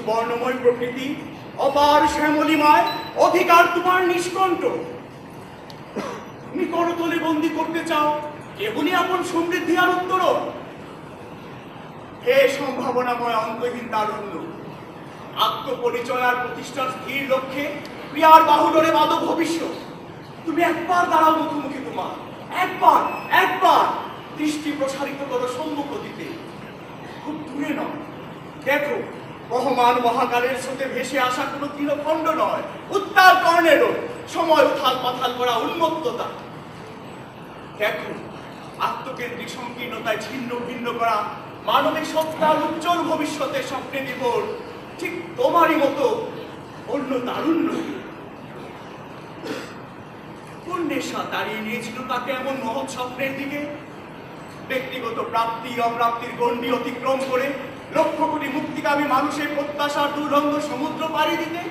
বর্ণময় প্রকৃতি অপার শ্যামলিমায় অধিকার তোমার নিষ্কণ্ঠ। তুমি করতলে বন্দী করতে চাও কেবলই আপন সমৃদ্ধি আর উত্তরণ। হে সম্ভাবনাময় অন্তহীন তারুণ্য, আত্মপরিচয় আর প্রতিষ্ঠার স্থির লক্ষ্যে ক্রিয়ার বাহুডোরে বাদক ভবিষ্যৎ। তুমি একবার দাঁড়াও মুখোমুখি তোমার, একবার একবার দৃষ্টি প্রসারিত করো সম্মুখ দিতে, খুব দূরে নয়। দেখো, বহমান মহাকালের স্রোতে ভেসে আসা কোনো তৃণখণ্ড নয়, উত্তাল কর্ণেরও সময় উথাল পাথাল করা উন্মত্ততা। দেখো, আত্মকেন্দ্রিক সংকীর্ণতায় ছিন্ন ভিন্ন করা মানবিক সত্তার উজ্জ্বল ভবিষ্যতের স্বপ্নে বিভোর ঠিক তোমারই মতো অন্য তারুণ্য। কোন নেশা দাঁড়িয়ে নিয়েছিল তাকে এমন মহৎ স্বপ্নের দিকে? ব্যক্তিগত প্রাপ্তি অপ্রাপ্তির গণ্ডি অতিক্রম করে লক্ষ কোটি মুক্তিকামী মানুষের প্রত্যাশার দুরঙ্গ সমুদ্র পাড়ি দিতে?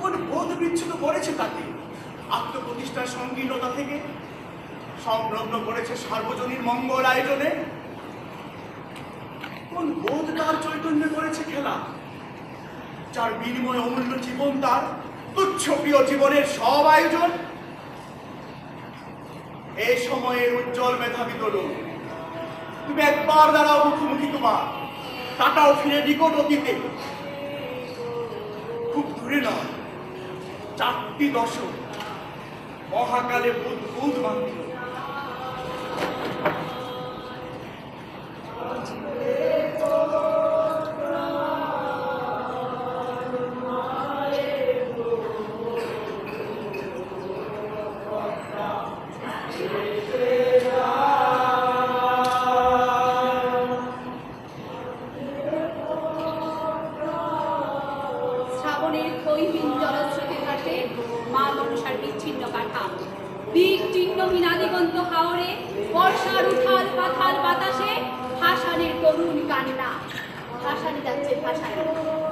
কোন বোধ বিচ্ছুত করেছে তাকে আত্মপ্রতিষ্ঠার সংকীর্ণতা থেকে? সংলগ্ন করেছে সার্বজনীন মঙ্গল আয়োজনে? কোন বোধ তার চৈতন্য করেছে খেলা, যার বিনিময়ে অমূল্য জীবন তার তুচ্ছ প্রিয় জীবনের সব আয়োজন? এই সময়ের উজ্জ্বল মেধাবী তরুণ, তুমি একবার দাঁড়াও মুখোমুখি তোমার, কাটাও ফিরে নিকট অতীতে, খুব দূরে নয়, 4টি দশক মহাকালে বুদ্বুদ মাত্র।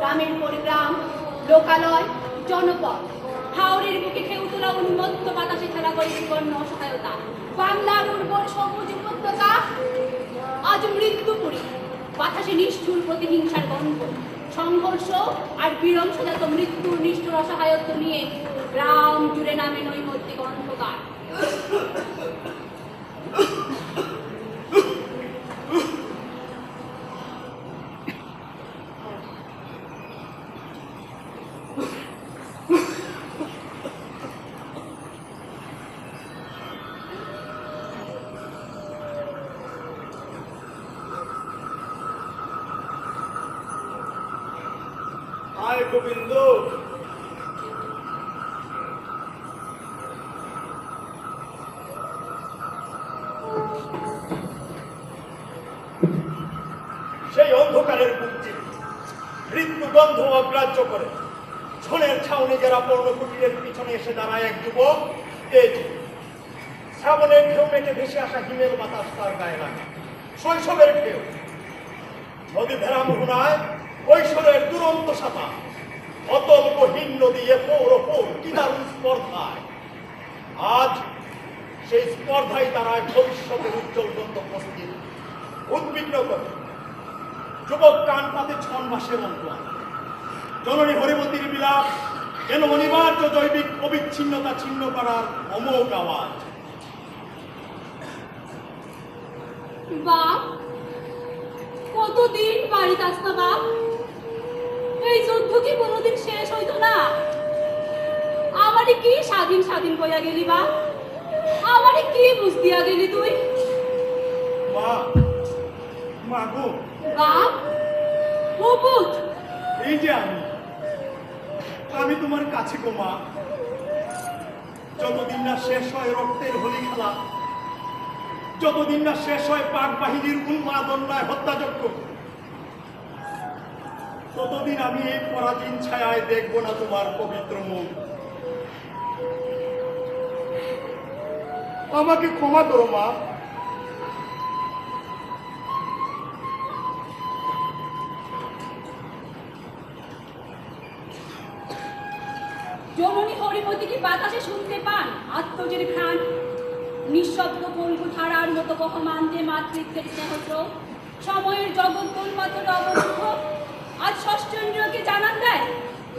গ্রামের পরিগ্রাম, লোকালয়, জনপদ, হাওরের বুকে ঢেউ তোলা উন্মত্ত বাতাসে খেলা করে বিপন্ন অসহায়তা। বাংলার উর্বর সবুজ উপত্যকা আজ মৃত্যুপুরী, বাতাসে নিষ্ঠুর প্রতিহিংসার গন্ধ, সংঘর্ষ আর বিধ্বংসজাত মৃত্যুর নিষ্ঠুর অসহায়ত্ব নিয়ে গ্রাম জুড়ে নামে নৈমিত্তিক অন্ধকার। গোবিন্দ, অন্ধকারের বুক চিরে মৃত্যু গন্ধ অগ্রাহ্য করে ঝনের ছাউনি যারা পর্ণকুটিরের পিছনে এসে দাঁড়ায় এক যুবক, এই শ্রাবণের ঢেউ মেটে ভেসে আসা হিমেল বাতাস তার গায়ে লাগে, শৈশবের ঢেউ। নদী ভেড়া মোহনায় কৈশোরের দুরন্ত সাঁতার, অতল্পহীন নদী এপোর ওপর কি দারুণ স্পর্ধায়। আজ সেই স্পর্ধায় দাঁড়ায় ভবিষ্যতের উজ্জ্বল গন্তব্যস্থির উদ্বিগ্ন করে যুবক কান পাতে ছন মাসের অন্তর। জননী হরিমতির বিলাপ যেন অনিবার্য জৈবিক অবিচ্ছিন্নতা ছিন্ন করার অমোঘ আওয়াজ। বাপ, কতদিন বাড়িতে আসতো বাপ? এই যুদ্ধ কি কোনোদিন শেষ হইতো না? আমারে কি স্বাধীন স্বাধীন কইয়া গেলি বাপ? আমারে কি বুঝ দিয়া গেলি তুই? মা, মা গো। বাপ, ও পুত, এই যে আমি তোমার কাছে গো মা। যতদিন না শেষ হয় রক্তের হোলি খেলা, যতদিন না শেষ হয় পাক বাহিনীর উন্মাদনায় হত্যাযজ্ঞ, ততদিন আমি এই পরাধীন ছায়ায় দেখব না তোমার পবিত্র মুখ। আমাকে ক্ষমা করো মা। জননী হরিমতি কি বাতাসে শুনতে পান আত্মজের ঘ্রাণ? নিঃশব্দ কল্প ধারার মতো বহমান যে মাতৃত্বের স্নেহস্রোত, সময়ের জগৎ তোলপাথর অবরুদ্ধ আজ ষষ্ঠেন্দ্রিয়কে জানান দেয়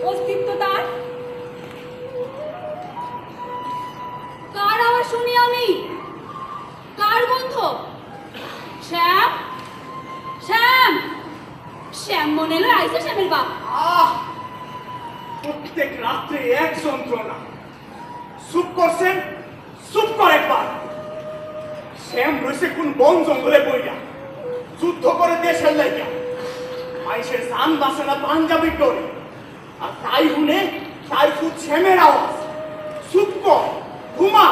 অস্তিত্ব তার। কার আওয়াজ শুনি আমি? কার গন্ধ? শ্যাম, শ্যাম, শ্যাম মনে এলো আইসে শ্যামের বাপ। প্রত্যেক রাত্রে এক যন্ত্রণা। চুপ করছেন, চুপ কর একবার। শ্যাম রয়েছে কোন বন জঙ্গলে বইয়া যুদ্ধ করে দেশের লাইগা। মাইসের জান বাঁচে না পাঞ্জাবির ডরে, আর তাই শুনে তাই খুব শ্যামের আওয়াজ। চুপ কর, ঘুমা।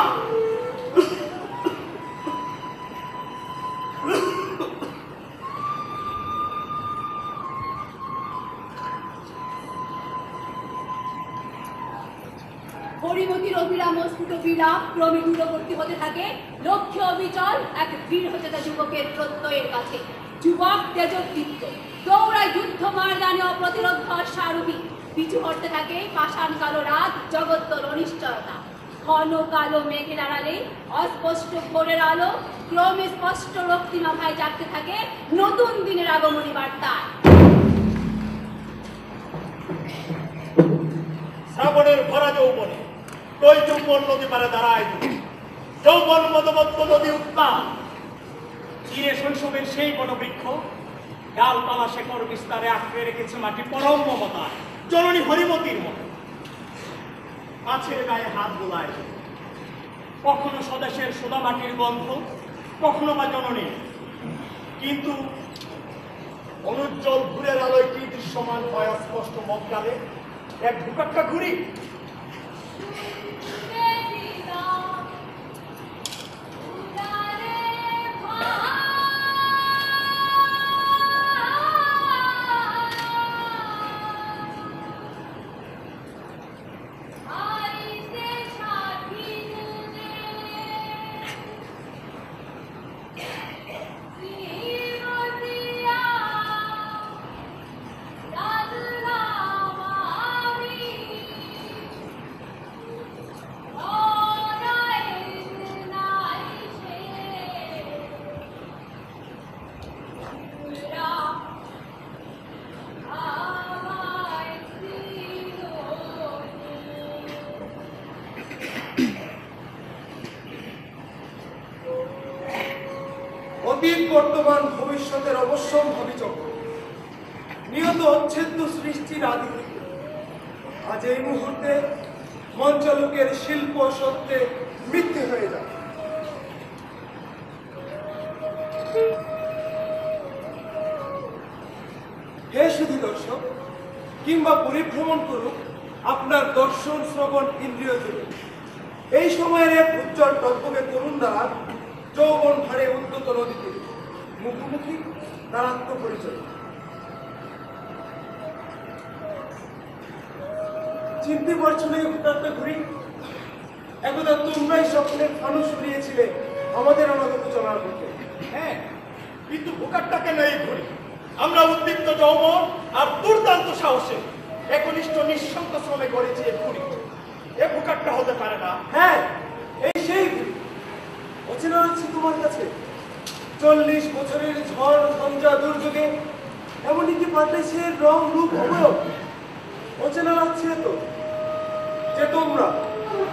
হরিমতির অবিরাম অস্ফুট বিলাপ ক্রমে দূরবর্তী হতে থাকে লক্ষ্য অবিচল এক বীর হচেতা যুবকের প্রত্যয়ের কাছে। যুবক তেজদীপ্ত দৌড়ায় যুদ্ধ ময়দানে অপ্রতিরোধ অশ্বারোহী। পিছু হটতে থাকে পাষাণ কালো রাত, জগত্তর অনিশ্চয়তা। ঘন কালো মেঘের আড়ালে অস্পষ্ট ভোরের আলো ক্রমে স্পষ্ট রক্তিমাভায় জাগতে থাকে নতুন দিনের আগমনী বার্তায়। শ্রাবণের ভরা যৌবনে টই যৌবন নদী পারে দাঁড়ায় যৌবন মদমত্ত নদী উত্তাল। চিরে শৈশবের সেই বটবৃক্ষ ডালপালা শেকড় বিস্তারে আঁকড়ে রেখেছে মাটি পরম মমতায়, জননী হরিমতির মতো। গাছের গায়ে হাত বোলায়, কখনো স্বদেশের সোদা মাটির গন্ধ, কখনো বা জননী। কিন্তু অনুজ্জ্বল ভোরের আলোয় কি দৃশ্যমান হয় স্পষ্ট মগডালে এক ভুকাক্কা ঘুড়ি। অতীত বর্তমান ভবিষ্যতের অবশ্যম্ভাবী চক্র, নিয়ত অচ্ছেদ্য সৃষ্টির আদি। আজ এই মুহূর্তে মঞ্চলোকের শিল্প সত্যে মৃত্যু হয়ে যায়। হে সুধী দর্শক, কিংবা পরিভ্রমণ করুক আপনার দর্শন শ্রবণ ইন্দ্রিয় জুড়ে। এই সময়ের এক উজ্জ্বল টকবকে তরুণ দ্বারা যৌবন ভারে উদ্যত নদীতে মুখোমুখি তার আত্মপরিচয়। চিনতে পারছো না এই ভূতাত্মা ঘুরি? একদা তোমরাই স্বপ্নের ফানুষ সরিয়েছিলে আমাদের অনাগত চলার পথে। হ্যাঁ, কিন্তু ভোকারটা কেন এই ঘুরি? আমরা উদ্দীপ্ত যৌবন আর দুর্দান্ত সাহসে একনিষ্ঠ নিঃসঙ্গ শ্রমে গড়েছি এ ঘুরি। এ ভোকারটা হতে পারে না। হ্যাঁ, এই সেই ঘুড়ি। অচেনা আছে তোমার কাছে। 40 বছরের ঝড় ঝঞ্ঝা দুর্যোগে এমনই কি পাল্টেছে রং রূপ অবয়ব? অচেনা লাগছে তো যে তোমরা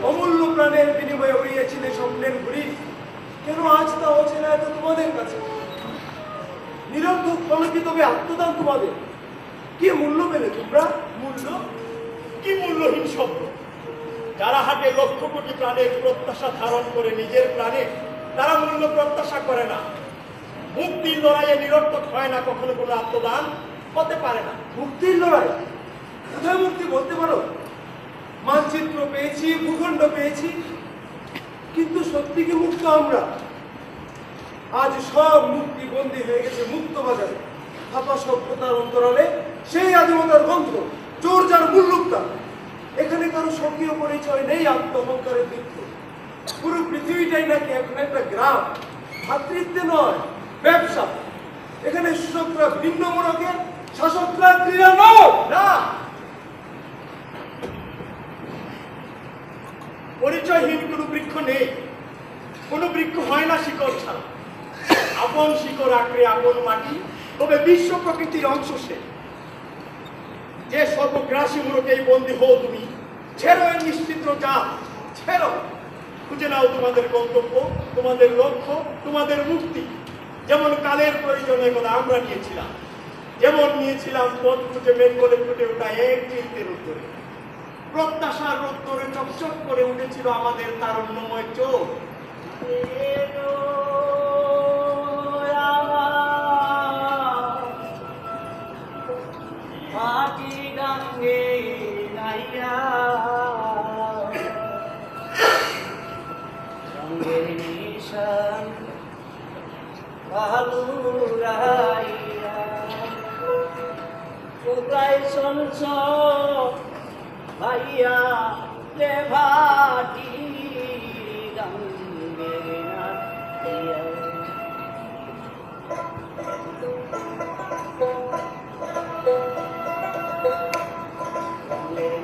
অমূল্য প্রাণের বিনিময়ে উড়িয়েছিলে স্বপ্নের ঘুড়ি, কেন আজ তা অচেনা এত তোমাদের কাছে? নিরর্থক কলঙ্কিত তবে আত্মদান তোমাদের কি মূল্য পেলে তোমরা? মূল্য? কি মূল্যহীন শব্দ! যারা হাটে লক্ষ কোটি প্রাণের প্রত্যাশা ধারণ করে নিজের প্রাণে, তারা মূল্য প্রত্যাশা করে না। মুক্তির লড়াইয়ে নিরর্থক হয় না কখনো কোনো আত্মদান, হতে পারে না। মুক্তির লড়াই? কোথায় মুক্তি বলতে পারো? মানচিত্র পেয়েছি, ভূখণ্ড পেয়েছি, কিন্তু সত্যি কি মুক্ত আমরা? আজ সব মুক্তি বন্দী হয়ে গেছে মুক্ত বাজারে। ফাঁপা সভ্যতার অন্তরালে সেই আদিমতার গন্ধ, চোর যার মুল্লুকটা। এখানে কারো স্বকীয় পরিচয় নেই, আত্মহংকারের বৃত্ত। পুরো পৃথিবীটাই নাকি এখন একটা গ্রাম। ভাতৃত্বে নয়, ব্যবসা। এখানে শাসকরা ভিন্ন মোড়কে, শাসকরা ক্রীড়া নয়। না, পরিচয়হীন কোনো বৃক্ষ নেই। কোনো বৃক্ষ হয় না শিকড় ছাড়া। আপন শিকড় আঁকড়ে আপন মাটি, তবে বিশ্ব প্রকৃতির অংশ সে। যে সর্বগ্রাসী মূলকেই বন্দী হও তুমি, ছেড়ো এর নিশ্চিদ্র চাপ, ছেড়ো। খুঁজে নাও তোমাদের গন্তব্য, তোমাদের লক্ষ্য, তোমাদের মুক্তি। যেমন কালের প্রয়োজনে একদা আমরা নিয়েছিলাম, যেমন নিয়েছিলাম পথ খুঁজে বের করে ফুটে ওঠা এক চিন্তের উত্তরে। প্রত্যাশার উত্তরে চকচক করে উঠেছিল আমাদের তারুণ্যময় চোখ। মাটি গাঙ্গে নাইয়া রঙের নিশান বালুরাইয়া কোথায় চলছ ভাইয়া রে ভাটি গাঙ্গে নাইয়া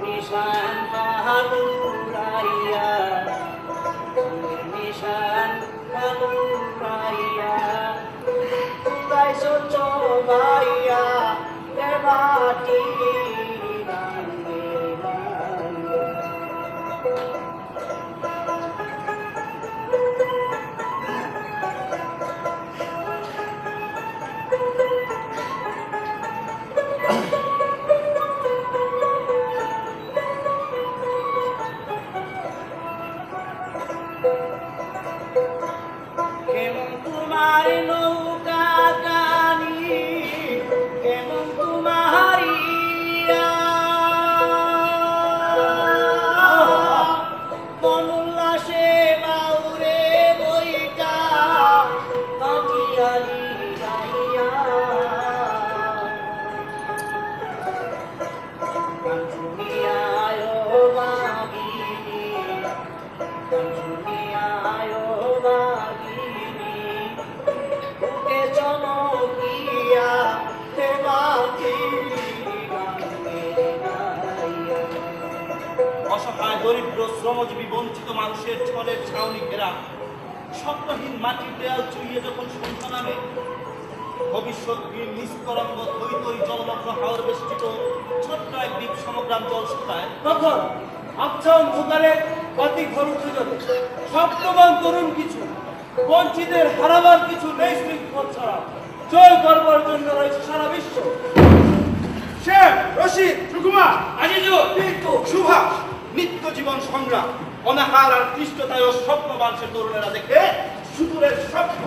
নিশান বালুরাইয়া নিশান বালুরাইয়া কোথায় চলছ ভাইয়া রে ভাটি গাঙ্গে নাইয়া কেমন তোমার নৌকা গানি, কেমন তোমারি মনুল্লাসে বাউরে বইটা কাটিয়ালি গাইয়া শুনিয়ায় বাগিনী, শুনিয়ায় বাগিনী বুকে চমকিয়া হে বাগিনী গাঙ্গে নাইয়া। অসহায় দরিদ্র শ্রমজীবী বঞ্চিত মানুষের ছলের ছাউনি ঘেরা স্বপ্নহীন মাটির দেয়াল চুইয়ে যখন সন্ধ্যা নামে, ভবিষ্যৎ নিস্তরঙ্গ থই থই জলমগ্ন হাওর বেষ্টিত ছোট্ট এক দ্বীপ সমগ্রাম জলসুতায় তখন আবছা অন্ধকারে বাতি ঘর উঠে যাবে। স্বপ্নবান তরুণ কিছু, বঞ্চিতের হারাবার কিছু নেই শৃঙ্খল ছাড়া। জয় করবার জন্য রয়েছে সারা বিশ্ব। শেখ রশিদ, সুকুমার, আজিজুল, কিন্তু সুভাষ, নিত্য জীবন সংগ্রাম, অনাহার আর ক্লিষ্টতায় ও স্বপ্নবান সে তরুণেরা দেখে সুদূরের স্বপ্ন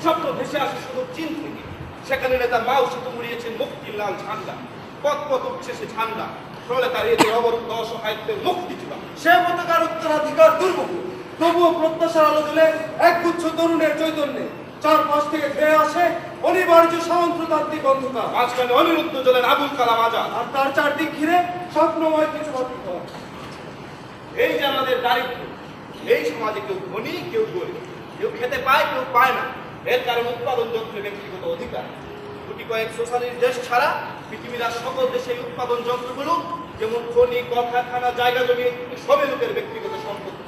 স্বপ্ন ভেসে আসে শুধু চীন থেকে। সেখানে নেতা মাও সেতু মুড়িয়েছেন মুক্তির লাল ঝান্ডা। পথ পথ উঠছে সে ঝান্ডা, প্রলেতারিয়েদের অবরুদ্ধ অসহায়ত্বের মুক্তি চূড়া। সে পতাকার উত্তরাধিকার দুর্বহ, তবুও প্রত্যাশার আলো দিলে একগুচ্ছ তরুণের চৈতন্যে চারপাশ থেকে ধেয়ে আসে অনিবার্য সামন্ততান্ত্রিক অন্ধকার। মাঝখানে অনিরুদ্ধ জ্বলেন আবুল কালাম আজাদ। আর তার চারদিক ঘিরে স্বপ্নময় কিছু বাতিঘর। এই যে আমাদের দারিদ্র, এই সমাজে কেউ ধনী কেউ গরিব, কেউ খেতে পায় কেউ পায় না, এর কারণ উৎপাদন যন্ত্রের ব্যক্তিগত অধিকার। দুটি কয়েক সোশ্যালিস্ট দেশ ছাড়া পৃথিবীর আর সকল দেশে উৎপাদন যন্ত্রগুলো যেমন খনি, কলকারখানা, জায়গা জমি সবই লোকের ব্যক্তিগত সম্পত্তি।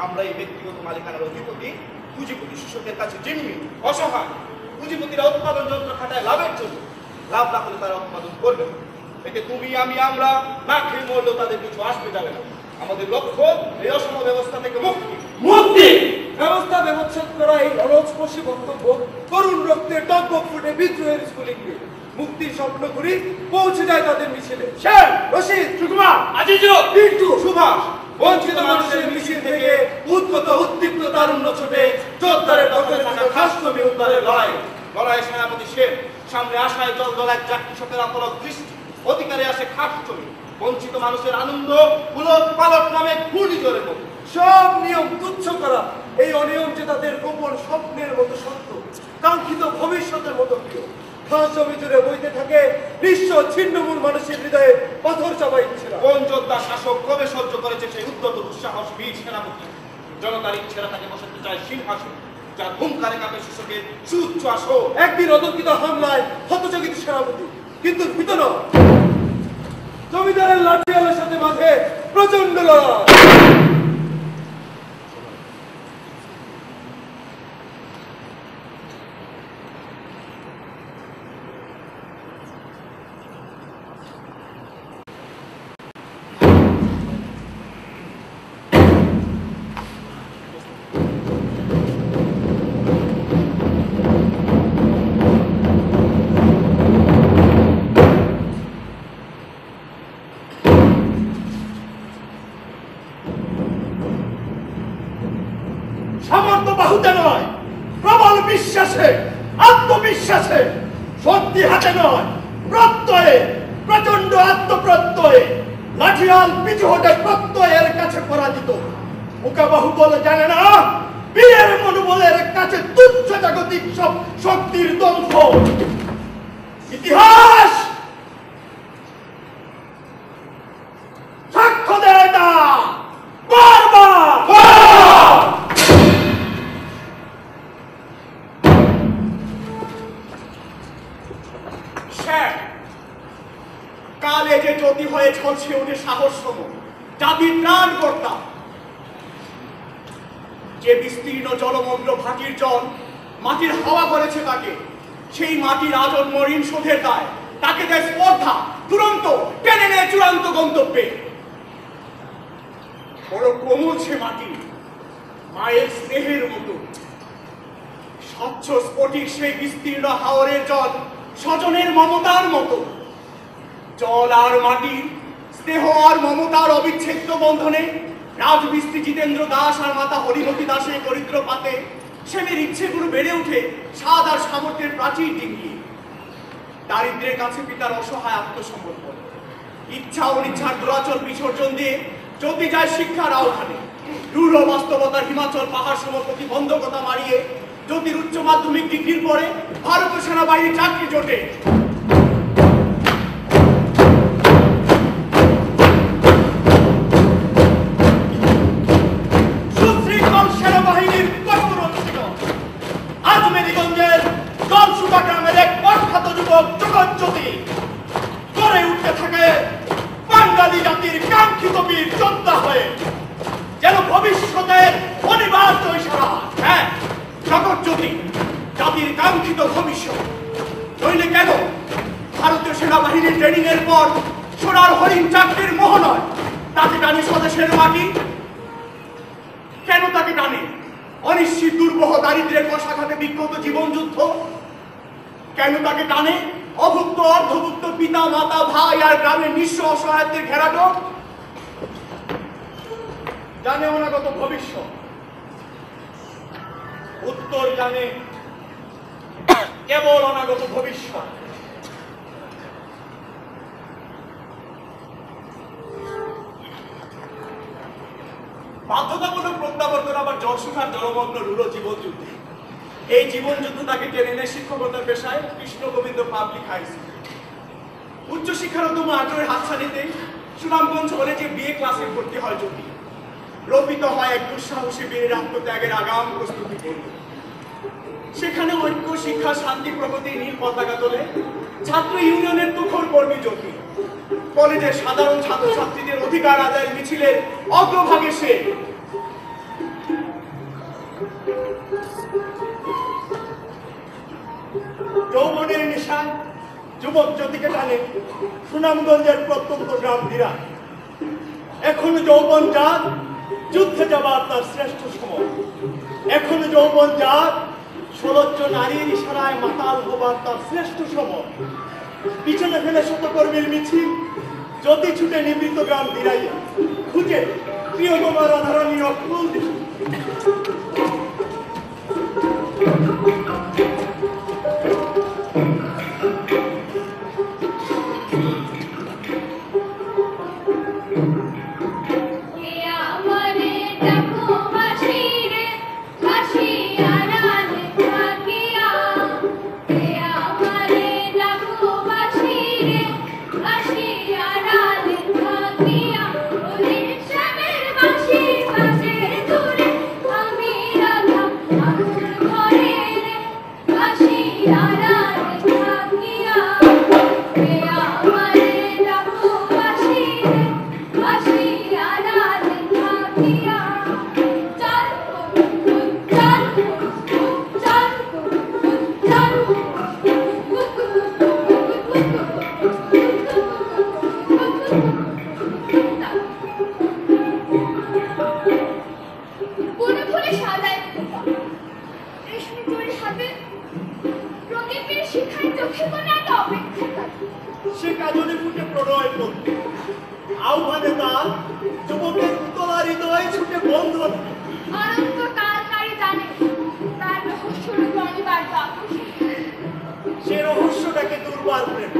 আমরা এই ব্যক্তিগত মালিকানার অধিপতি, পুঁজিপতি শোষকের কাছে জিম্মি, অসহায়। পুঁজিপতিরা উৎপাদন যন্ত্র খাটায় লাভের জন্য, লাভ না হলে তারা উৎপাদন করবে না। এতে তুমি আমি আমরা না খেয়ে মরলেও তাদের কিছু আসবে যাবে না। আমাদের লক্ষ্য এই অসম ব্যবস্থা থেকে মুক্তি। মুক্তি ব্যবস্থা ব্যবচ্ছেদ করা এই অনস্পর্শী বক্তব্য তরুণ রক্তের টকবক ফুটে বিদ্রোহের স্কুলিংকে মুক্তির স্বপ্ন করি পৌঁছে যায় তাদের মিছিলে। শের, রশিদ, সুকুমার, আজিজু, পিন্টু, সুভাষ বঞ্চিত মানুষের মিছিল থেকে উদ্গত উদ্দীপ্ত তারুণ্য ছোটে যোদ্ধারের দখলে থাকা খাস জমি উদ্ধারের লড়াই। লড়াই সেনাপতি শের, সামনে আশায় জল দলায় যাক কৃষকের অপরাধ দৃষ্টি, অধিকারে আসে খাস জমি। বঞ্চিত মানুষের আনন্দ উলট পালট নামে ঘূর্ণিঝড়ের মতো। সব নিয়ম তুচ্ছ করা, এই অনিয়ম যে তাদের গোপন স্বপ্নের মতো সত্য, কাঙ্ক্ষিত ভবিষ্যতের মতো প্রিয়। খাস জমি জুড়ে বইতে থাকে নিঃস্ব ছিন্নমূল মানুষের হৃদয়ে পাথর চাপা ইচ্ছেরা। কোন যোদ্ধা শাসক কবে সহ্য করেছে সেই উদ্যত দুঃসাহস বীর সেনাপতি? জনতার ইচ্ছেরা তাকে বসাতে চায় সিংহাসন, যার হুঙ্কারে কাপে শোষকের সুউচ্চ আসন। একদিন অতর্কিত হামলায় হতচকিত সেনাপতি, কিন্তু ভীত নয়। জমিদারের লাঠিয়ালের সাথে মাঝে প্রচন্ড লড়াই। সামর্থ্য বাহুতে নয়, প্রবল বিশ্বাসে, আত্মবিশ্বাসে, শক্তি হাতে নয়, প্রত্যয়ে, প্রচন্ড আত্মপ্রত্যয়ে, লাঠিয়াল পিছু হটে প্রত্যয়ের কাছে পরাজিত। মুখা বাহুবল জানে না, বীরের মনোবলের কাছে তুচ্ছ জাগতিক সব শক্তির ধ্বংস। ইতিহাস সাক্ষ্য দেয় না, বারবার শের, কালে যে জ্যোতি হয়ে ঝলসে ওঠে সাহস সম জাতির প্রাণ কর্তা, যে বিস্তীর্ণ জলমগ্ন ভাটির জল মাটির হাওয়া করেছে তাকে, সেই মাটির আজন্ম ঋণ শোধের দায় তাকে দেয় স্পর্ধা, দুরন্ত টেনে নেয় চূড়ান্ত গন্তব্যে। বড় কোমল সে মাটি, মায়ের স্নেহের মতো স্বচ্ছ স্ফটিক সেই বিস্তীর্ণ হাওরের জল স্বজনের মমতার মতো। জল আর মাটি, স্নেহ আর মমতার অবিচ্ছেদ্য বন্ধনে রাজমিস্ত্রি জিতেন্দ্র দাস আর মাতা হরিমতী দাসের দরিদ্র পাতে সেমের ইচ্ছেগুলো বেড়ে উঠে স্বাদ আর সামর্থ্যের প্রাচীর ডিঙ্গিয়ে। দারিদ্রের কাছে পিতার অসহায় আত্মসমর্পণ, ইচ্ছা অনিচ্ছার দুরাচল বিসর্জন দিয়ে জ্যোতি যায় শিক্ষার আহ্বানে। রূঢ় বাস্তবতার হিমাচল পাহাড় সম প্রতিবন্ধকতা মারিয়ে জ্যোতির উচ্চ মাধ্যমিক ডিগ্রির পরে ভারতীয় সেনাবাহিনী চাকরি জোটে। সুশৃঙ্খল সেনাবাহিনীর কঠোর অনুশীলন। আজমেরীগঞ্জের জলসুকা গ্রামের এক অখ্যাত যুবক জগৎজ্যোতি গড়ে উঠতে থাকে বাঙালি জাতির কাঙ্ক্ষিত বীর যোদ্ধা হয়ে, যেন ভবিষ্যতের অনিবার্য ইশারা। হ্যাঁ, জগৎজ্যোতি জাতির কাঙ্ক্ষিত ভবিষ্যৎ। নইলে কেন ভারতীয় সেনাবাহিনীর ট্রেনিং এর পর সোনার হরিণ চাকরির মোহ নয়, তাকে টানে স্বদেশের মাটি? কেন তাকে টানে অনিশ্চিত দুর্বহ দারিদ্রের কষাঘাতে বিক্ষত জীবন যুদ্ধ? কেন তাকে টানে অভুক্ত অর্ধভুক্ত পিতা মাতা ভাই আর গ্রামের নিঃস্ব অসহায়ত্বের ঘেরাটো? জানে অনাগত ভবিষ্যৎ, উত্তর জানে কেবল অনাগত ভবিষ্যৎ। বাধ্যতামূলক প্রত্যাবর্তন আবার জলসুখার জলমগ্ন রূঢ় জীবন যুদ্ধে। এই জীবন যুদ্ধ তাকে টেনে নেয় শিক্ষকতার পেশায় Krishna Gobinda public high school. উচ্চশিক্ষার উদ্যম আগ্রহের হাতছানিতে সুনামগঞ্জ কলেজে বিএ ক্লাসে ভর্তি হয় জ্যোতি। রোপিত হয় এক দুঃসাহসী বীরের আত্মত্যাগের আগাম প্রস্তুতি করল। সেখানে ঐক্য, শিক্ষা, শান্তি, প্রগতি নীল পতাকা তোলে ছাত্র ইউনিয়নের তুখর কর্মী জ্যোতি। কলেজের সাধারণ ছাত্রছাত্রীদের অধিকার আদায়ের মিছিলের অগ্রভাগে সে। যৌবনের নিশান যুবক জ্যোতিকে টানে সুনামগঞ্জের প্রত্যন্ত গ্রাম ধীরা। এখন যৌবন যার যুদ্ধে যাবার তার শ্রেষ্ঠ সময়। এখন যৌবন যার সলজ্জ নারীর ইশারায় মাতাল হবার তার শ্রেষ্ঠ সময়। পিছনে ফেলে শতকর্মীর মিছিল জ্যোতি ছুটে নিবৃত গ্রাম ধীরাইয়া খুঁজে প্রিয়তমা রাধারানীর অকুল দিশা। সে কাজলে ফুটে প্রণয় করল আহ্বানে তার যুবকের উতলা হৃদয় ছুটে বন্ধন। অনন্তকালকারী জানে তার রহস্যরূপ অনিবার্য আকর্ষণ। সে রহস্যটাকে দুর্বার প্রেম,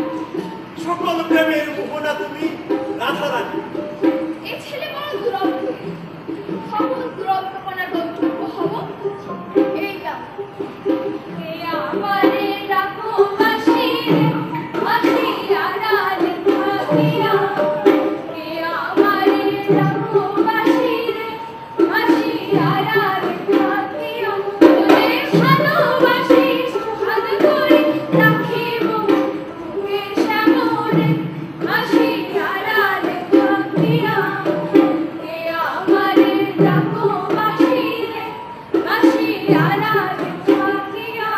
সকল প্রেমের মোহনা তুমি রাধারানী। এ ছেলে বড় দুরন্ত, সকল দুরন্তপনার গন্তব্য হব এইটা। এ আমারে ডাকো বাসি বাসি আড়ালে থাকিয়া। এ আমারে ডাকো বাসি বাসি আড়ালে থাকিয়া। ওরে ভালোবাসি সুহাগ করে রাখিব বুকের শ্যামলে বাসি আড়ালে থাকিয়া। এ আমারে ডাকো বাসি বাসি আড়ালে থাকিয়া।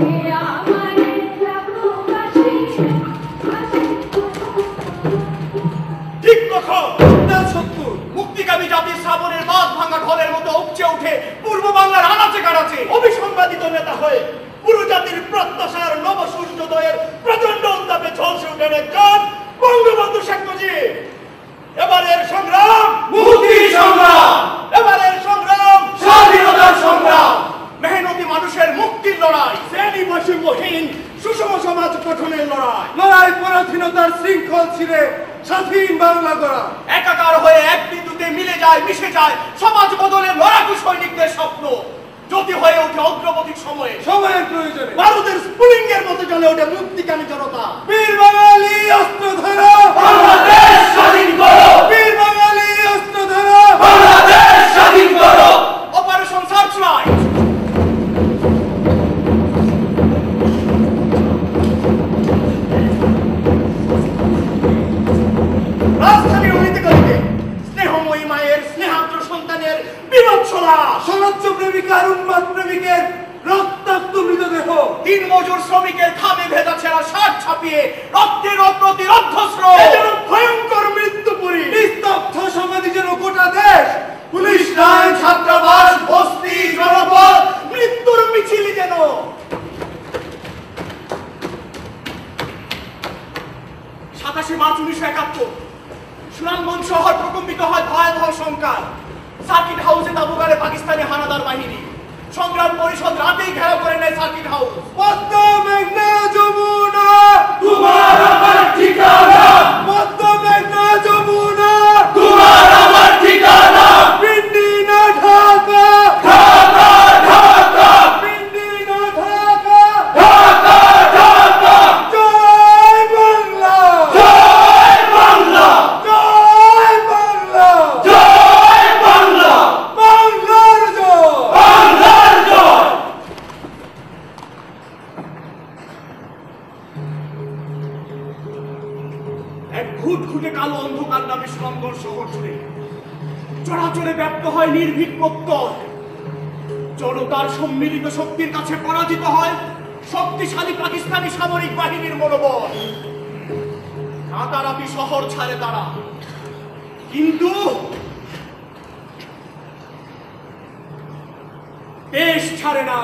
এ আমারে ডাকো বাসি বাসি। ঠিক কখন তার শত্রু মুক্তিকামী জাতির শ্রাবণের বাঁধ ভাঙা ঘরের মতো উপচে ওঠে পূর্ব বাংলার আনাচে কানাচে। অবিসংবাদিত নেতা হয়ে পুরো জাতির প্রত্যাশার নব সূর্যোদয়ের প্রচন্ড উত্তাপে ঝলসে উঠেন একজন বঙ্গবন্ধু শেখ মুজিব। এবারের সংগ্রাম মুক্তির সংগ্রাম, এবারের সংগ্রাম স্বাধীনতার সংগ্রাম, মেহনতি মানুষের মুক্তির লড়াই, শ্রেণী বৈষম্যহীন সুষম সমাজ গঠনের লড়াই। লড়াই পরাধীনতার শৃঙ্খল ছিঁড়ে স্বাধীন বাংলা গড়া। একাকার হয়ে এক বিন্দুতে মিলে যায়, মিশে যায় সমাজ বদলের লড়াকু সৈনিকদের স্বপ্ন। জ্যোতি হয়ে ওঠে অগ্রগতির সময়ে, সময়ের প্রয়োজনে ভারতের স্ফুলিঙ্গের মতো জ্বলে ওঠে মুক্তিকামী জনতা। বীর বাঙালি অস্ত্র ধরো, বাংলাদেশ স্বাধীন করো, বীর বাঙালি অস্ত্র ধরো, বাংলাদেশ স্বাধীন করো। Operation searchlight. রাজধানীর অলিতে গলিতে স্নেহময়ী মায়ের স্নেহাদ্র সন্তানের বিভৎস লাশ, স্বরাজ্য প্রেমিকার উন্মাদ প্রেমিকের রক্তাক্ত মৃতদেহ, দিন মজুর শ্রমিকের খামে ভেজা ছেঁড়া শার্ট ছাপিয়ে রক্তের অপ্রতিরোধ্যস্রোত। এ যেন ভয়ঙ্কর মৃত্যুপুরী। নিস্তব্ধ সমাধি যেন গোটা দেশ। পুলিশ লাইন, ছাত্রাবাস, বস্তি, জনপদ, মৃত্যুর মিছিলই যেন। 27 মার্চ 1971 সুনামগঞ্জ শহর প্রকম্পিত হয় ভয়াবহ সংখ্যা। সার্কিট হাউসে তাবুগারে পাকিস্তানি হানাদার বাহিনী। সংগ্রাম পরিষদ রাতেই ঘেরাও করে নেয় সার্কিট হাউস। পদ্মা মেঘনা যমুনা তোমার আমার ঠিকানা, পদ্মা মেঘনা যমুনা তোমার আমার ঠিকানা, পিন্ডি না ঢাকা, ঢাকা ঢাকা, পিন্ডি না ঢাকা। ঢাকা ঢাকা। জয় বাংলা, জয় বাংলা, জয় বাংলা, জয় বাংলা। চরাচরে ব্যক্ত হয় নির্ভীক প্রত্যয়। জনতার সম্মিলিত শক্তির কাছে পরাজিত হয় শক্তিশালী পাকিস্তানি সামরিক বাহিনীর মনোবল। রাতারাতি শহর ছাড়ে তারা, কিন্তু দেশ ছাড়ে না।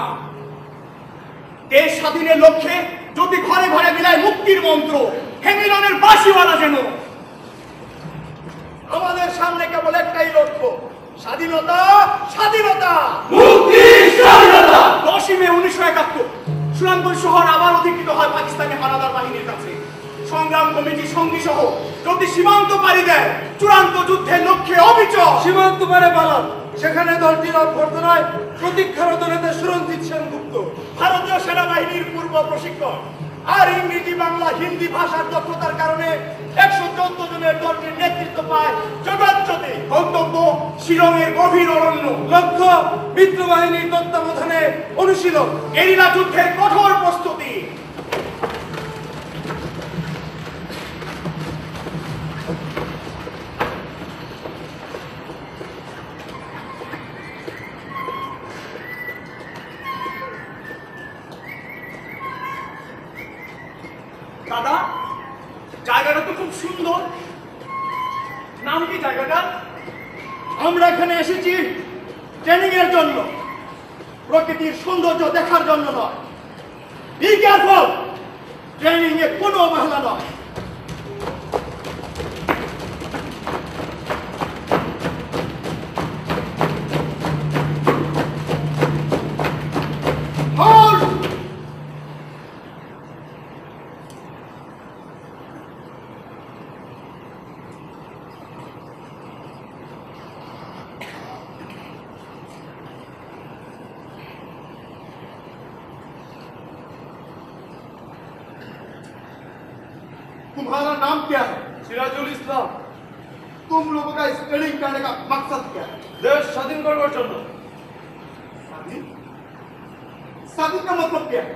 দেশ স্বাধীনের লক্ষ্যে যদি ঘরে ঘরে বিলায় মুক্তির মন্ত্র, হেমিলনের বাঁশিওয়ালা যেন। আমাদের সামনে কেবল একটাই লক্ষ্য, স্বাধীনতা, স্বাধীনতা, মুক্তি, স্বাধীনতা। 10ই মে 1971 সুনামগঞ্জ শহর আবার অধিকৃত হয় পাকিস্তানি হানাদার বাহিনীর কাছে। সংগ্রাম কমিটি সঙ্গী সহ যদি সীমান্ত পাড়ি দেয় চূড়ান্ত যুদ্ধের লক্ষ্যে অবিচল। সীমান্ত পারে পালান, সেখানে দলটির অভ্যর্থনায় প্রতীক্ষারত নেতা সুরঞ্জিত সেনগুপ্ত। ভারতীয় সেনাবাহিনীর পূর্ব প্রশিক্ষণ আর ইংরেজি, বাংলা, হিন্দি ভাষার দক্ষতার কারণে 114 জনের দলটির নেতৃত্ব পায় জগৎজ্যোতি। গন্তব্য শিলংয়ের গভীর অরণ্য। লক্ষ্য মিত্র বাহিনীর তত্ত্বাবধানে অনুশীলন। গেরিলা যুদ্ধের কঠোর প্রস্তুতি। দাদা, জায়গাটা তো খুব সুন্দর। নাম কি জায়গাটা? আমরা এখানে এসেছি ট্রেনিং এর জন্য, প্রকৃতির সৌন্দর্য দেখার জন্য নয়। বি কেয়ারফুল, ট্রেনিং এ কোনো অবহেলা নয়। Hold! तुम्हारा नाम क्या है? সিরাজুল ইসলাম। तुम लोगों का इस ट्रेनिंग करने का मकसद क्या है? দেশ স্বাধীন করবার জন্য। शादी? शादी का मतलब क्या है?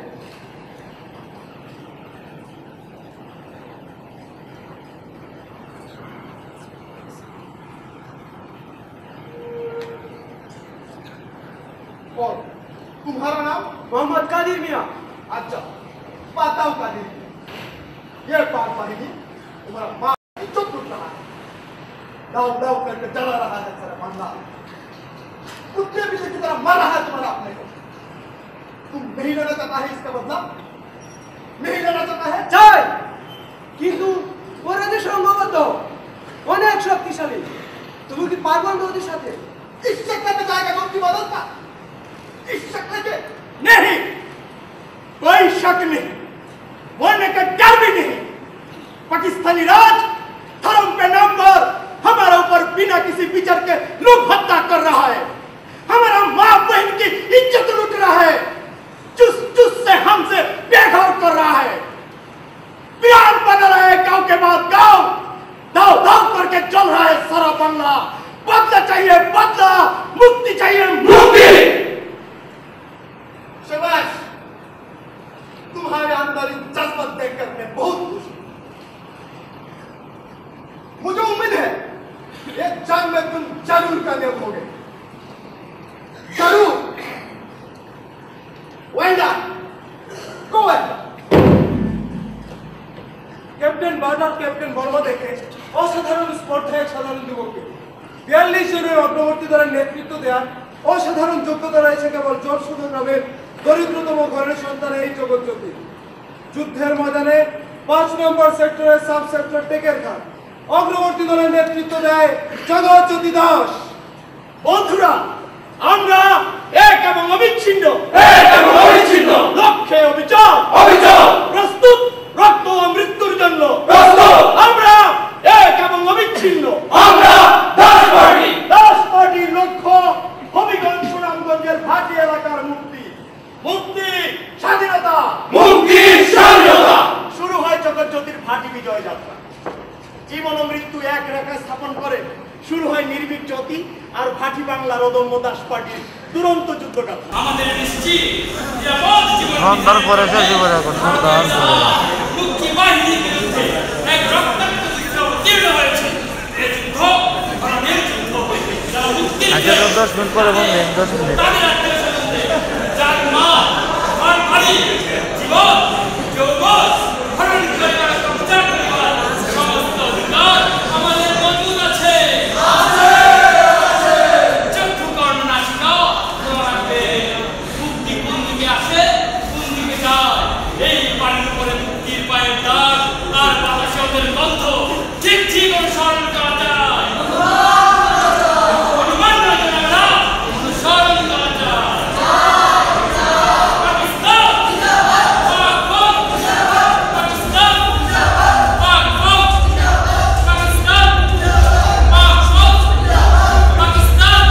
और तुम्हारा नाम? मोहम्मद कादिर मियां। अच्छा, बताओ कादिर, ये पार पाएगी तुम्हारा माँ इज्जत लूट रहा है, दाव दाव करके जला रहा है सारा बंदा, कुत्ते भी की तरह मर रहा है तुम्हारा अपने को। तुम नहीं लेना चाहता है इसका बदला? नहीं लेना चाहता है? চাই, কিন্তু ওরা যে সংঘবদ্ধ, অনেক শক্তিশালী। তুমি কি পারবে না ওদের সাথে? इस शक्ल में जाएगा तो की मदद का? इस शक्ल के नहीं, कोई शक नहीं, बोलने का डर भी नहीं। पाकिस्तानी राज धर्म के नाम पर हमारे ऊपर बिना किसी विचार के लोग हत्या कर रहा है, हमारा माँ बहन की इज्जत लूट रहा है, चुस चुस से हमसे बेघर कर रहा है, प्यार बना रहा है गांव के बाद गांव, दाव दाव करके चल रहा है सारा बंगला। बदला चाहिए बदला, मुक्ति चाहिए मुक्ति। शाबाश, तुम्हारे अंदर इन जज्बात देखकर मैं बहुत खुश हूं। मुझे उम्मीद है एक जंग में तुम जरूर कामयाब होगे, जरूर। Well done. Go ahead. Captain Bernard captain Barma দেখে অসাধারণ স্পর্ধা এক সাধারণ যুবককে 42 জনের অগ্রবর্তী দলের নেতৃত্ব দেওয়ার অসাধারণ যোগ্যতা রয়েছে কেবল জোরসুধা গ্রামের দরিদ্রতম ঘরের সন্তান এই জগৎজ্যোতি। যুদ্ধের ময়দানে 5 নম্বর সেক্টরের সাব সেক্টর টেকের খান অগ্রবর্তী দলের নেতৃত্ব দেয় জগৎজ্যোতি দাস। বন্ধুরা, আমরা এক এবং অবিচ্ছিন্ন লক্ষ্যে অবিচল প্রস্তুত রক্ত ও মৃত্যুর জন্য। আমরা এক এবং অবিচ্ছিন্ন, দাস পার্টির লক্ষ্য হবিগঞ্জ সুনামগঞ্জের ভাটি এলাকার মুক্তি, মুক্তি, স্বাধীনতা। শুরু হয় জগৎজ্যোতির ভাটি বিজয় যাত্রা। জীবন ও মৃত্যু এক রেখায় স্থাপন করে শুরু হয় নির্ভীক জ্যোতি আর ভাটি বাংলার অদম্য দাস পার্টির দুরন্ত যুদ্ধগাথা। আমাদের নিশ্চিত নিরাপদ জীবন সন্ধান করেছে জীবনে এখন সন্ধান করে মুক্তি বাহিনীর বিরুদ্ধে এক রক্তাক্ত যুদ্ধ অবতীর্ণ হয়েছে। এই যুদ্ধ আমাদের যুদ্ধ, যারা আচ্ছা তো 10 মিনিট পরে বন্ধ 10 মিনিট তাদের আত্মীয়-স্বজনদের যার মা ঘর বাড়ি জীবন যৌবন হরণ করে তারা কবজা করিবার সমস্ত অধিকার আমাদের মজুদ আছে। চক্ষু কর্ণ নাসিকা তোমাকে মুক্তি কোন দিকে আসে কোন দিকে যায় এই বাড়ির উপরে মুক্তির পায়ের দাগ আর বাতাসে ওদের গন্ধ ঠিক ঠিক অনুসরণ করা যায়। অনুমান নয় জনাবেরা, অনুসরণ করা যায়। পাকিস্তান পাক পাক পাকিস্তান পাক পাক পাকিস্তান পাক পাক পাকিস্তান।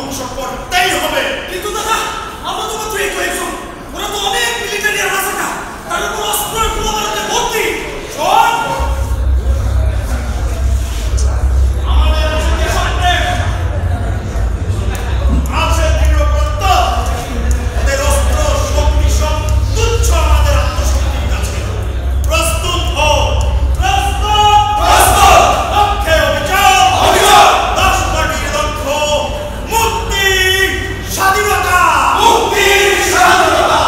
ধ্বংস করতেই হবে। কিন্তু দাদা, আমরা তো মাত্র এই কয়েকজন, ওরা তো অনেক মিলিটারি আর আছে না, তার উপর অস্ত্রের গোলাবারুদে ভর্তি। শোন, আমাদের আছে সামনে আছে দৃঢ় প্রত্যয়, ওদের অস্ত্র শক্তি সব তুচ্ছ আমাদের আত্মশক্তির কাছে। প্রস্তুত হও, প্রস্তুত, প্রস্তুত, লক্ষ্যে অবিচল, অবিচল, দাস পার্টির লক্ষ্য মুক্তি, স্বাধীনতা, মুক্তি, স্বাধীনতা।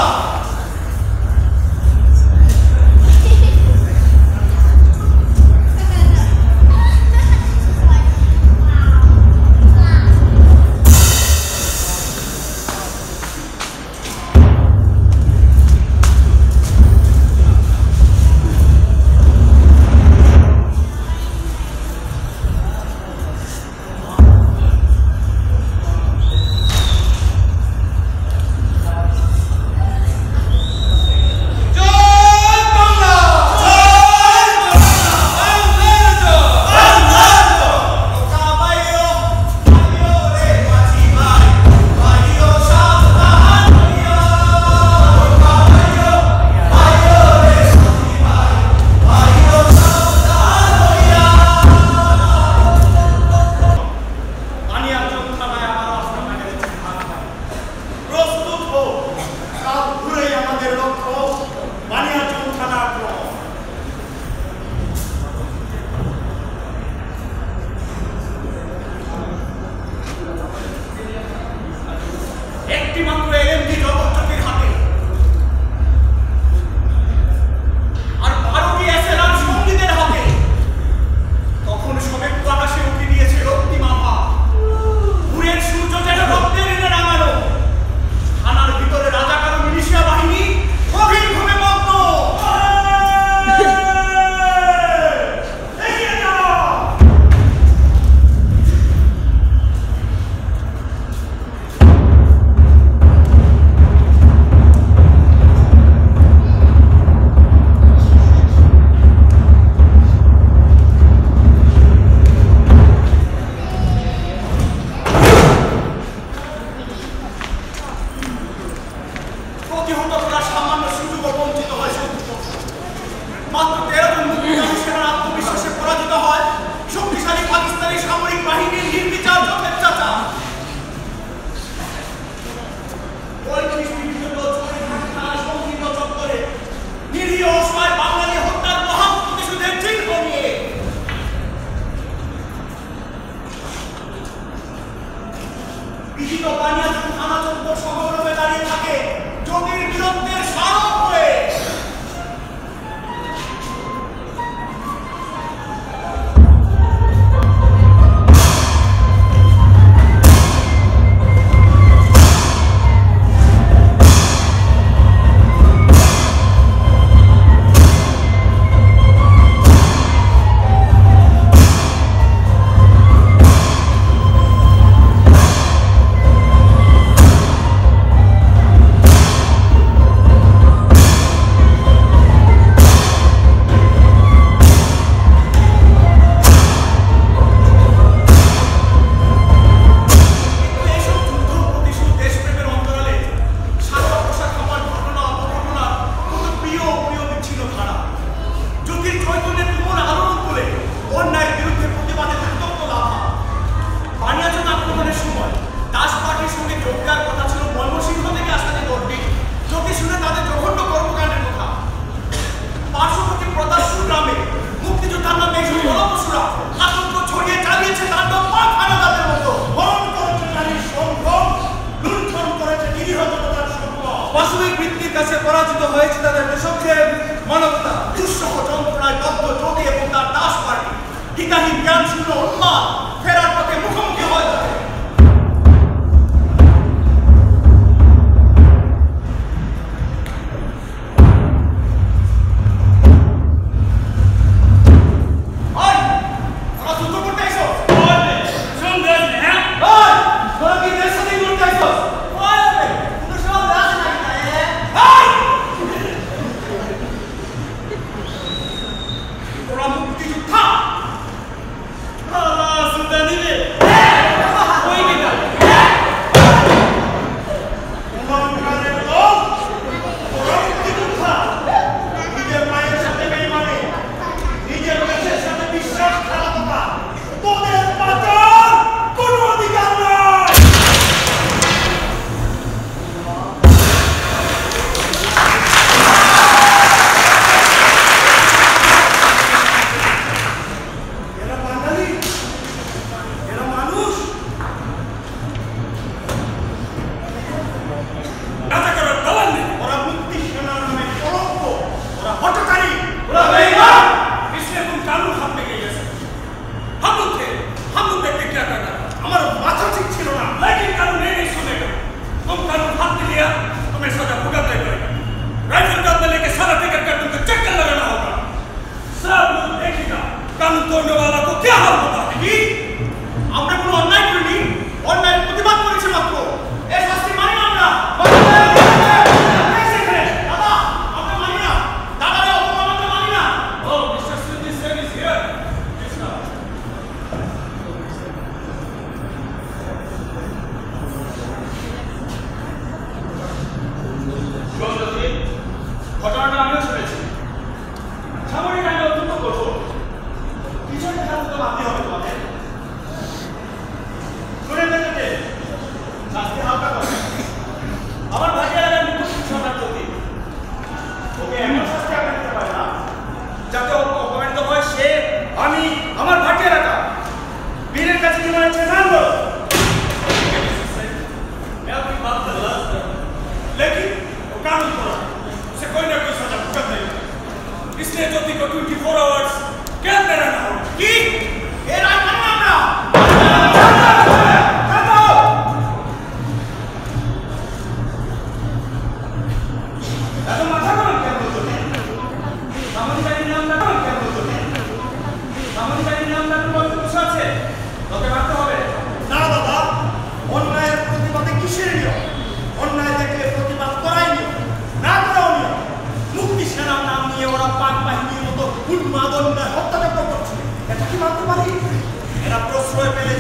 মুক্তিযোদ্ধা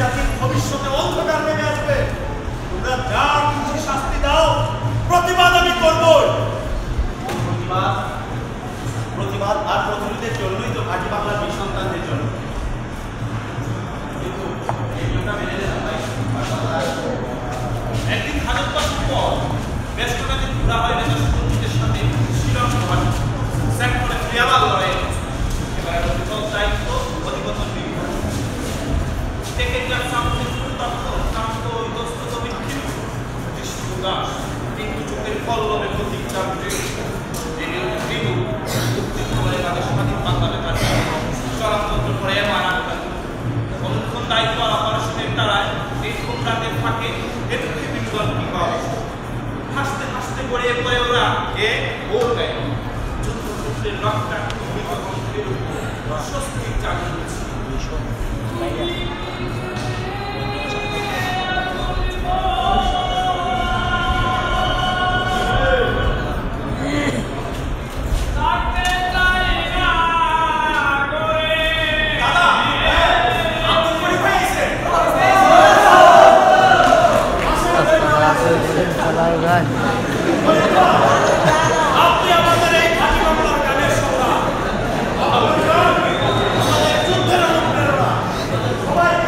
জাতির ভবিষ্যতে অন্ধকার নেমে আসবে। তোমরা যা খুশি শাস্তি দাও, প্রতিবাদ আমি করবই। প্রতিবাদ আর প্রতিরোধের জন্যই তো ঘাঁটি বাংলার বীর সন্তানদের জন্য। কিন্তু এগুলোটা মেনে নিলাম ভাই। একদিন হাজার বছর পর ব্যস্ততাকে ঘোরা হয় নেতা সুরঞ্জিতের সাথে শ্রীরাম সভা সেক্টরে ক্রিয়াবাদ লড়াই। এবার দায়িত্ব অধিকতন থেকে যার সামনে উত্তপ্ত শান্ত ইতস্তত বিক্ষিপ্ত দৃষ্টিদাস কিন্তু চোখের পল্লবে প্রতীক চাপছে চরমতন্ত্র করে অনুক্ষণ দায়িত্ব অপারেশনের দ্বারায় এই সংক্রান্তের ফাঁকে এটুকু বিনোদন কি পাবে হাসতে হাসতে গড়িয়ে পড়ে ওরা এ ও দেয় যুদ্ধক্ষেত্রের রক্তাক্ত মৃতকণ্ঠের উপর স্বস্তির চালু হচ্ছে। আপনি আমাদের এই ঘাঁটি বাংলার গানের সভা আমাদের যুদ্ধের অনুপ্রেরণা সবাইকে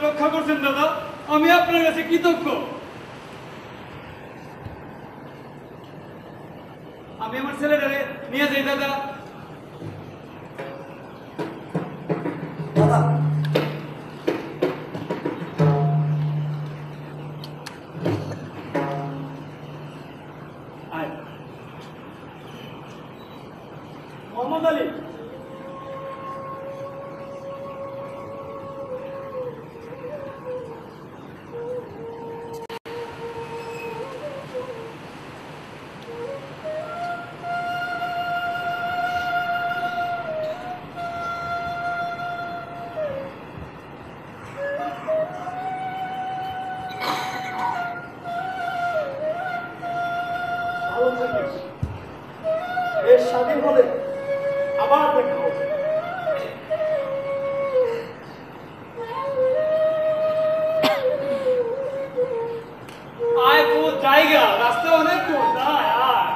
রক্ষা করছেন দাদা, আমি আপনার কাছে কৃতজ্ঞ। আমি আমার ছেলেটারে নিয়ে যাই দাদা। দাদা আয় মোহাম্মদ আলী, ভালো থাকিস। দেশ স্বাধীন হলে আবার দেখা হবে। আয় তো জায়গা, রাস্তা অনেক দূর, আয় আয়।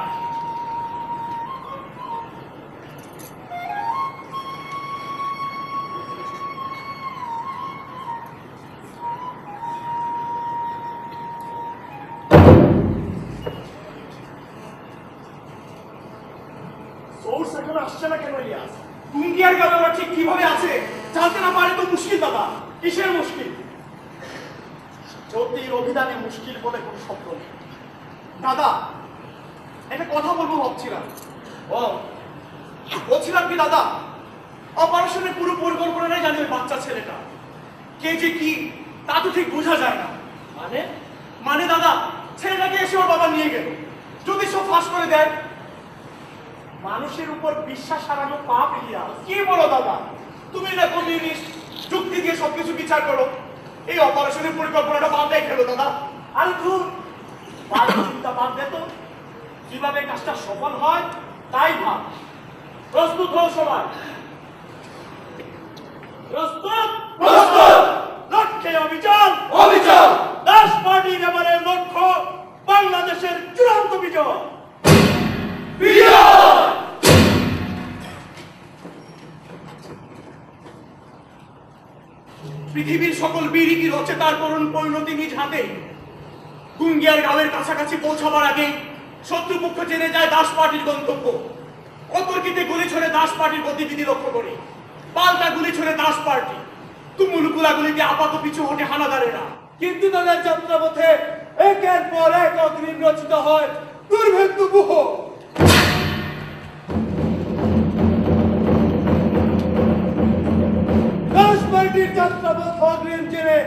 সোর্স এখন আসছে না কেন ইলিয়াস? কুঙ্গিয়ার গেল ওরা ঠিক কিভাবে আছে জানতে না পারে তো মুশকিল দাদা। কিসের মুশকিল? জ্যোতির অভিধানে মুশকিল বলে কোনো শব্দ নেই। দাদা একটা কথা বলবো ভাবছিলাম। বলছিলাম কি দাদা, অপারেশনের পুরো পরিকল্পনাটাই জানি ওই বাচ্চা ছেলেটা। কে যে কি তা তো ঠিক বোঝা যায় না। মানে দাদা ছেলেটাকে এসে ওর বাবা নিয়ে গেল, যদি সব ফাঁস করে দেয়। মানুষের উপর বিশ্বাস হারানো পাপ ইলিয়াস। কি বলো দাদা, তুমি না কমিউনিস্ট, যুক্তি দিয়ে সবকিছু বিচার করো। এই অপারেশনের পরিকল্পনাটা বাদ খেলো দাদা। আরে ধুর, বাজে চিন্তা বাদ দে তো। কিভাবে কাজটা সফল হয় তাই ভাব। প্রস্তুত হও সবাই। প্রস্তুত? প্রস্তুত। লক্ষ্যে অবিচল। অবিচল। দাস পার্টির এবারের লক্ষ্য বাংলাদেশের চূড়ান্ত বিজয়। পৃথিবীর সকল বীরই হচ্ছে তার করুণ পরিণতি নিজ হাতে। কুঙ্গিয়ার গাঁয়ের কাছাকাছি পৌঁছাবার আগে শত্রুপক্ষ জেনে যায় দাস পার্টির গন্তব্য। অতর্কিতে গুলি ছড়ে দাস পার্টির গতিবিধি লক্ষ্য করে, পাল্টা গুলি ছড়ে দাস পার্টি। তুমুল গুলাগুলিতে আপাত পিছু হটে হানাদারেরা। কিন্তু তাদের যাত্রাপথে একের পর এক অগ্নিম রচিত হয় দুর্ভেদ্য বুহ। দাস পার্টির যাত্রাপথ অগ্রিম জেনে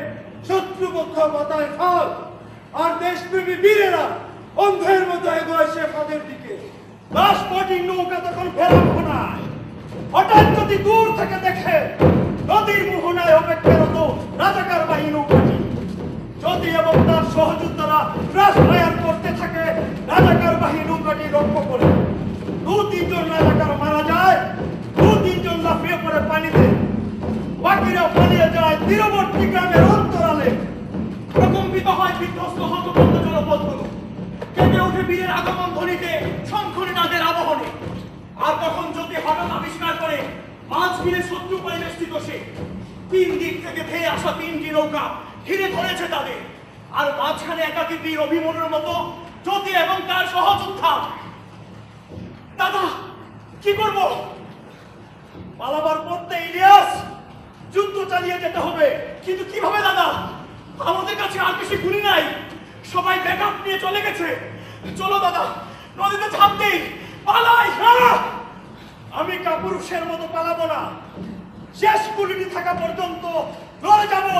শত্রুপক্ষ মাথায় ফাঁদ, আর দেশপ্রেমী বীরেরা অন্ধের মতো এগোয় সে ফাঁদের দিকে। দাস পার্টির নৌকা তখন ফেরার মোহনায়। হঠাৎ যদি দূর থেকে দেখে নদীর মোহনায় অপেক্ষারত রাজাকার বাহিনী নৌকাটি। যদি এবং তার সহযোদ্ধারা ক্রাশ ফায়ার করতে থাকে, রাজাকার বাহিনী নৌকাটি লক্ষ্য করে। 2-3 জন রাজাকার মারা যায়, 2-3 জন লাফিয়ে পড়ে পানিতে। বাকিরা পালিয়ে যায় তীরবর্তী গ্রামের অন্তরালে। প্রকম্পিত হয় বিধ্বস্ত হতবন্ধ জনপদগুলো, কেঁপে ওঠে বীরের আগমন ধ্বনিতে, শঙ্খনিনাদের আবহনে। আর তখন যদি হঠাৎ আবিষ্কার করে মাঝ বিলে শত্রু পরিবেষ্টিত সে। 3 দিক থেকে ধেয়ে আসা 3টি নৌকা ঘিরে ধরেছে তাদের, আর মাঝখানে একাকী বীর অভিমন্যুর মতো জ্যোতি এবং তার সহযোদ্ধা। দাদা কি করব? পালাবার পথে ইলিয়াস, যুদ্ধ চালিয়ে যেতে হবে। কিন্তু কিভাবে দাদা? আমাদের কাছে আর বেশি গুলি নাই, সবাই ব্যাকআপ নিয়ে চলে গেছে। চলো দাদা, নদীতে ঝাঁপ দেই, পালাই। আমি কাপুরুষের মতো পালাবো না। শেষ গুলিটি থাকা পর্যন্ত লড়ে যাবো।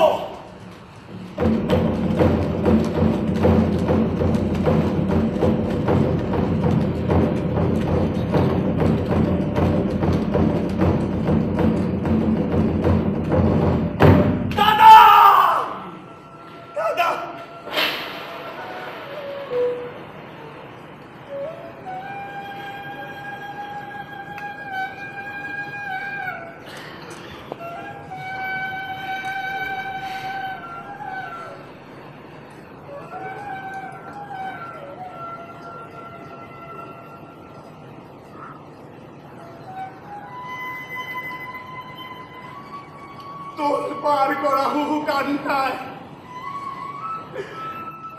তোল পার করা হুহু কান্নায়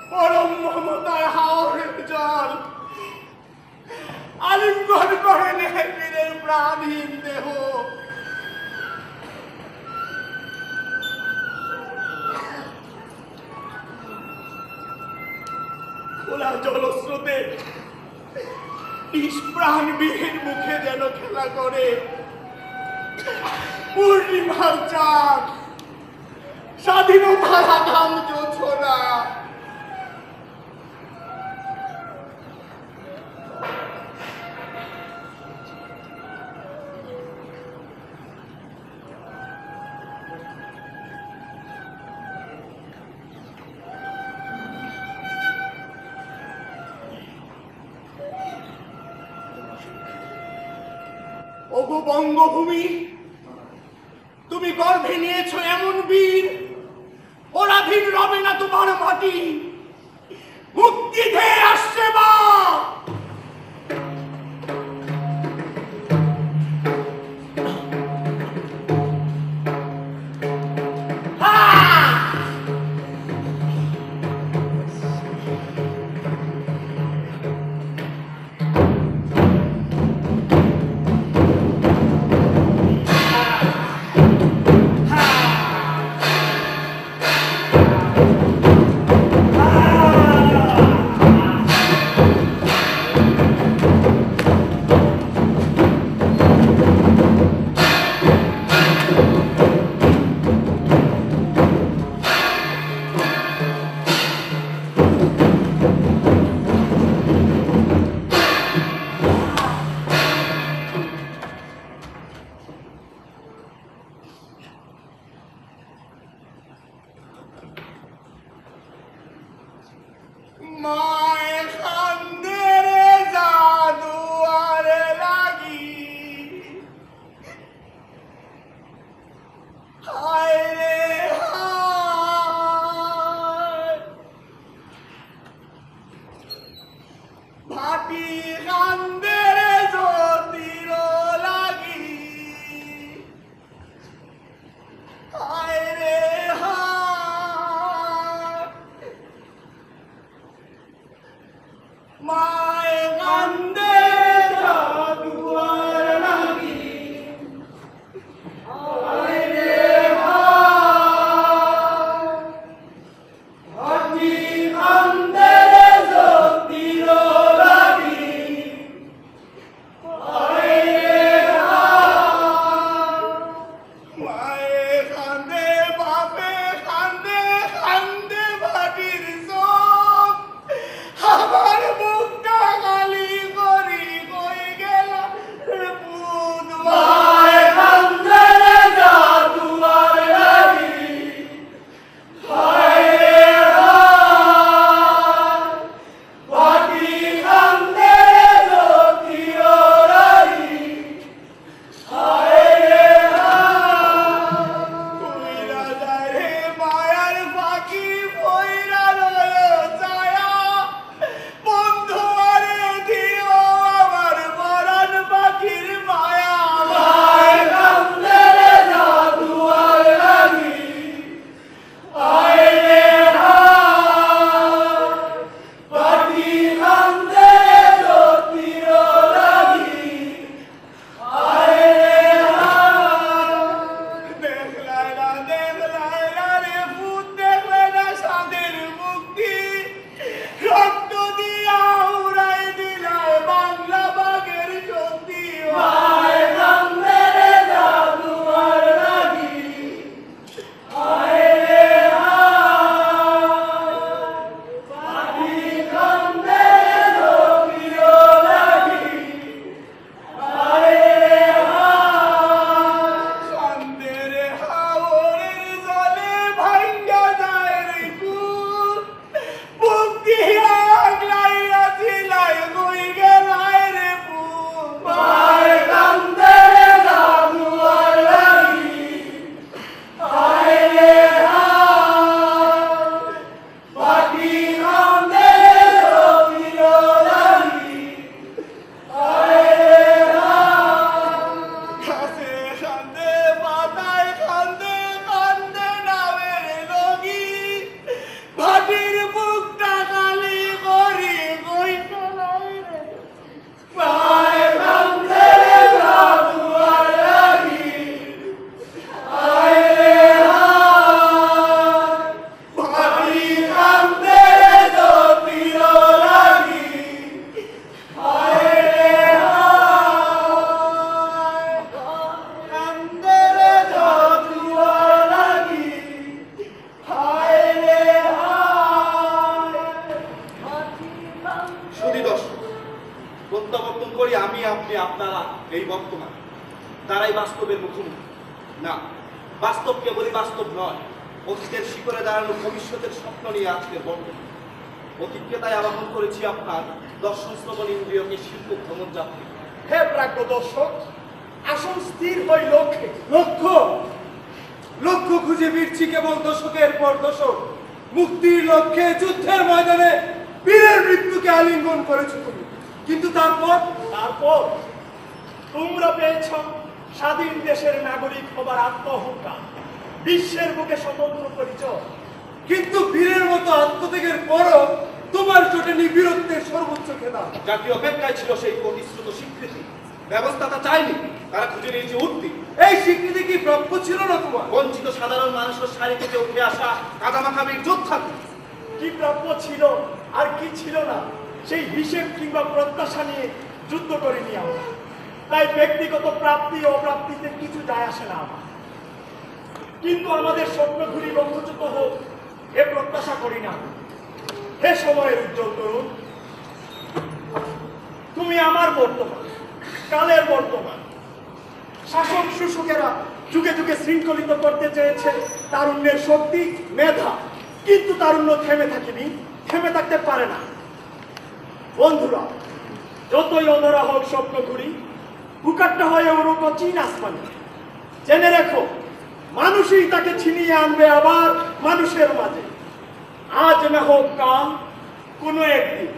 পরম মমতায় হাওরের জল আলিঙ্গন করে নেয় বীরের প্রাণহীন দেহ। খোলা জলস্রোতে নিষ্প্রাণ বীরের মুখে যেন খেলা করে পূর্ণিমার চাঁদ, স্বাধীনতার আগাম জোছনা। ওগো বঙ্গভূমি, তুমি গর্ভে নিয়েছো এমন বীর, পরাধীন রবে না তোমার মাটি। মুক্তি ধেয়ে আসছে মা। এই বর্তমান, তারাই বাস্তবের মুখোমুখি। না, বাস্তব কেবলই বাস্তব নয়, অতীতের শিখরে দাঁড়ানো ভবিষ্যতের স্বপ্ন নিয়ে আজকের বর্তমান। অতীতকে তাই আবাহন করেছি আপনার দর্শন শ্রবণ ইন্দ্রিয়কে শিল্প ভ্রমণ যাত্রী। হে প্রাজ্ঞ দর্শক, আসন স্থির হই লক্ষ্যে। লক্ষ্য লক্ষ্য খুঁজে ফিরছি কেবল দশকের পর দশক। মুক্তির লক্ষ্যে যুদ্ধের ময়দানে বীরের মৃত্যুকে আলিঙ্গন করেছো তুমি, কিন্তু তারপর তোমরা পেয়েছ স্বাধীন দেশের নাগরিক হবার আত্মহংকার, বিশ্বের বুকে স্বতন্ত্র পরিচয়। কিন্তু বীরের মতো আত্মত্যাগের পরও তোমার জোটেনি বীরত্বের সর্বোচ্চ খেতাব। জাতীয় অপেক্ষায় ছিল সেই প্রতিশ্রুত স্বীকৃতি, ব্যবস্থা তা চায়নি, তারা খুঁজে নিয়েছে উঠতি। এই স্বীকৃতি কি প্রাপ্য ছিল না তোমার? বঞ্চিত সাধারণ মানুষের সারি থেকে উঠে আসা কাদামাকামির যোদ্ধা। কি প্রাপ্য ছিল আর কি ছিল না সেই হিসেব কিংবা প্রত্যাশা নিয়ে যুদ্ধ করিনি আমরা। তাই ব্যক্তিগত প্রাপ্তি ও অপ্রাপ্তিতে কিছু যায় আসে না আমার। কিন্তু আমাদের স্বপ্নগুলি লক্ষ্যচ্যুত হোক এ প্রত্যাশা করি না। হে সময়ের উজ্জ্বল তরুণ, তুমি আমার বর্তমান, কালের বর্তমান। শাসক শোষকেরা যুগে যুগে শৃঙ্খলিত করতে চেয়েছে তারুণ্যের শক্তি মেধা, কিন্তু তারুণ্য থেমে থাকেনি, থেমে থাকতে পারে না। বন্ধুরা, যতই অধরা হোক স্বপ্নগুলি, বুকাট্টা হয়ে ওরূপ চীন আসমানি। জেনে রেখো, মানুষই তাকে ছিনিয়ে আনবে আবার মানুষের মাঝে। আজ না হোক কাল, কোনো একদিন